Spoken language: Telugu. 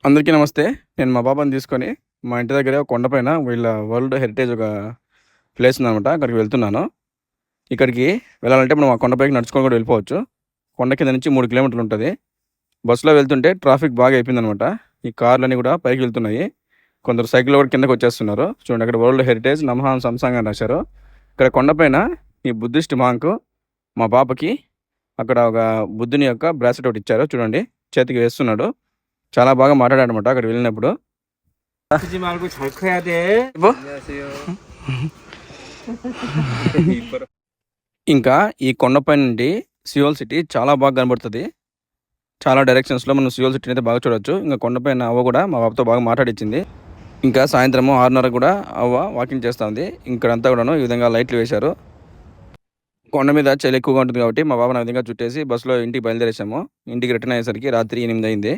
అందరికీ నమస్తే. నేను మా పాపని తీసుకొని మా ఇంటి దగ్గరే ఒక కొండపైన వీళ్ళ వరల్డ్ హెరిటేజ్ ఒక ప్లేస్ ఉందనమాట. అక్కడికి వెళ్తున్నాను. ఇక్కడికి వెళ్ళాలంటే మనం ఆ కొండపైకి నడుచుకొని కూడా వెళ్ళిపోవచ్చు. కొండ కింద నుంచి 3 కిలోమీటర్లు ఉంటుంది. బస్సులో వెళ్తుంటే ట్రాఫిక్ బాగా అయిపోయిందనమాట. ఈ కార్లన్నీ కూడా పైకి వెళ్తున్నాయి. కొందరు సైకిల్ కూడా కిందకి వచ్చేస్తున్నారు. చూడండి, అక్కడ వరల్డ్ హెరిటేజ్ నమహాన్ సంసాంగ్ అని రాశారు. ఇక్కడ కొండపైన ఈ బుద్ధిస్ట్ మాంక్ మా పాపకి అక్కడ ఒక బుద్ధుని యొక్క బ్రాస్లెట్ ఒకటి ఇచ్చారు. చూడండి, చేతికి వేస్తున్నాడు. చాలా బాగా మాట్లాడాడనమాట అక్కడ వెళ్ళినప్పుడు. 크지 말고 잘 커야 돼. 뭐? 안녕하세요. ఇంకా ఈ కొండపై నుండి సియోల్ సిటీ చాలా బాగా కనబడుతుంది. చాలా డైరెక్షన్స్లో మనం సియోల్ సిటీని అయితే బాగా చూడొచ్చు. ఇంకా కొండపైన అవ్వ కూడా మా బాబుతో బాగా మాట్లాడించింది. ఇంకా సాయంత్రము 6:30 కూడా అవ్వ వాకింగ్ చేస్తూ ఉంది. ఇక్కడంతా కూడాను ఈ విధంగా లైట్లు వేశారు. కొండ మీద చలి ఎక్కువగా ఉంటుంది కాబట్టి మా బాబుని ఆ విధంగా చుట్టేసి బస్సులో ఇంటికి బయలుదేరేసాము. ఇంటికి రిటర్న్ అయ్యేసరికి రాత్రి 8 అయింది.